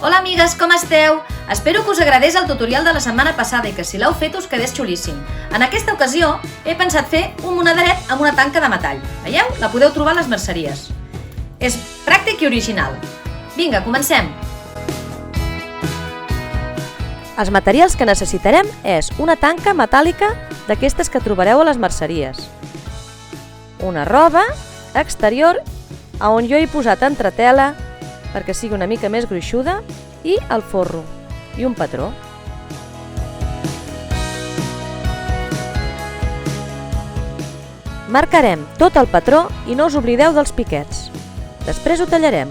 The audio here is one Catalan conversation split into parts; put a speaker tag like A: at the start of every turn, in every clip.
A: Hola amigues, com esteu? Espero que us agradés el tutorial de la setmana passada i que si l'heu fet us quedés xulíssim. En aquesta ocasió he pensat fer un monederet amb una tanca de metall. Veieu? La podeu trobar a les merceries. És pràctic i original. Vinga, comencem!
B: Els materials que necessitarem és una tanca metàl·lica d'aquestes que trobareu a les merceries, una roba exterior on jo he posat entretela perquè sigui una mica més gruixuda i el forro i un patró. Marcarem tot el patró i no us oblideu dels piquets. Després ho tallarem.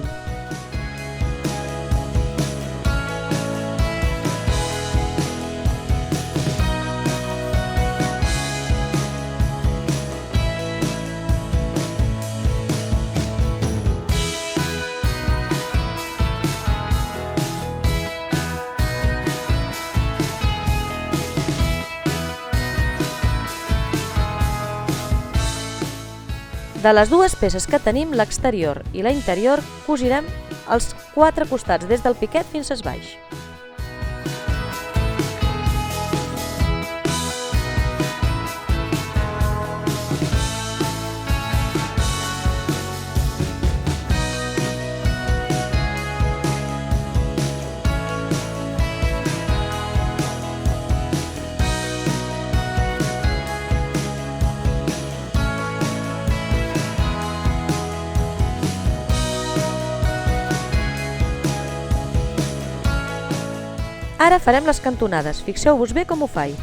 B: De les dues peces que tenim, l'exterior i la interior, cosirem els 4 costats des del piquet fins a baix. Ara farem les cantonades, fixeu-vos bé com ho faig.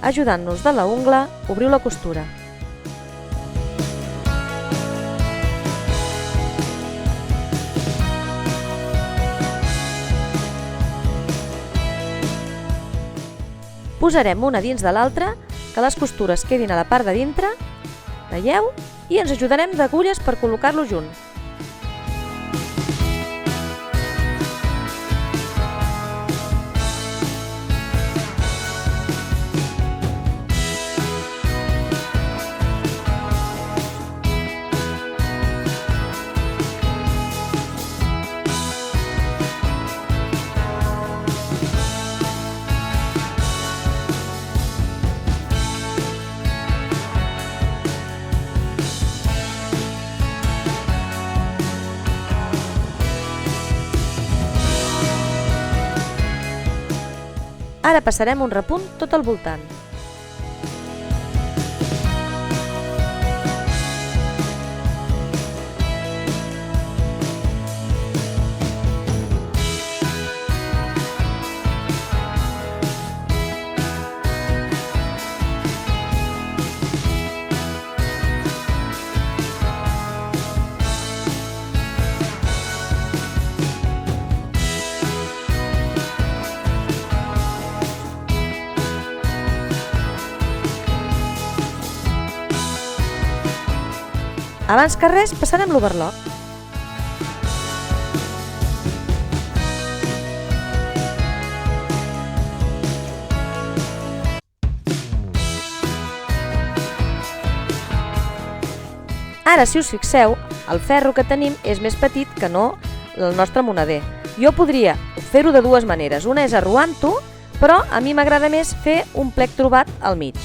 B: Ajudant-nos de la ungla, obriu la costura. Posarem una dins de l'altra, que les costures quedin a la part de dintre, veieu? I ens ajudarem d'agulles per col·locar-lo junt. Ara passarem un repunt tot al voltant. Abans que res, passarem l'overlock. Ara, si us fixeu, el ferro que tenim és més petit que no el nostre moneder. Jo podria fer-ho de dues maneres. Una és arruant-ho, però a mi m'agrada més fer un plec trobat al mig.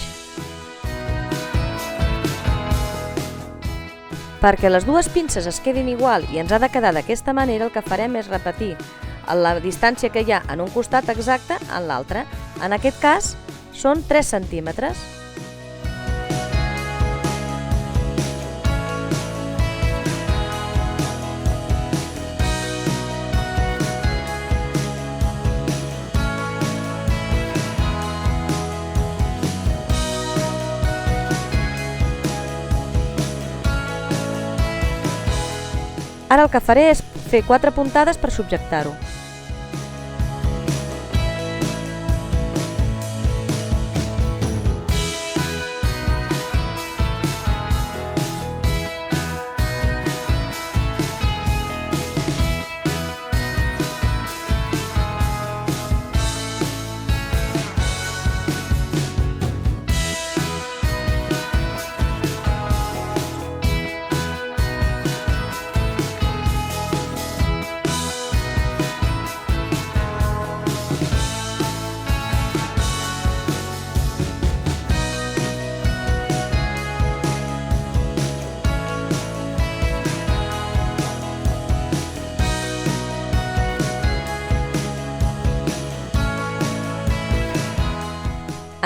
B: Perquè les dues pinces es quedin igual i ens ha de quedar d'aquesta manera, el que farem és repetir la distància que hi ha en un costat exacte en l'altre. En aquest cas són 3 centímetres. Ara el que faré és fer 4 puntades per subjectar-ho.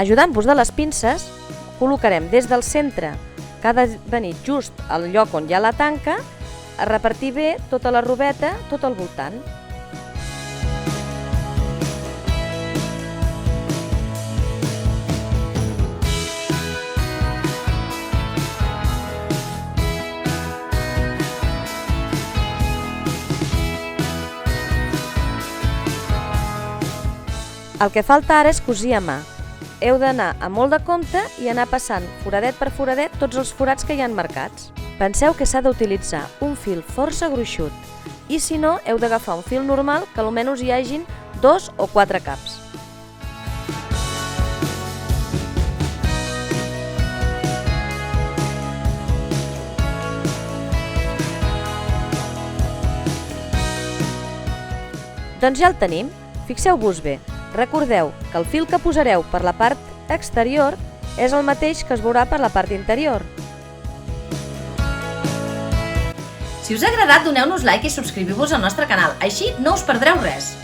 B: Ajudant-vos de les pinces, col·locarem des del centre, que ha de venir just al lloc on hi ha la tanca, a repartir bé tota la robeta, tot al voltant. El que falta ara és cosir a mà. Heu d'anar amb molt de compte i anar passant foradet per foradet tots els forats que hi han marcats. Penseu que s'ha d'utilitzar un fil força gruixut i si no, heu d'agafar un fil normal que almenys hi hagin 2 o 4 caps. Doncs ja el tenim, fixeu-vos bé. Recordeu que el fil que posareu per la part exterior és el mateix que es veurà per la part interior.
A: Si us ha agradat, doneu-nos like i subscriviu-vos al nostre canal, així no us perdreu res.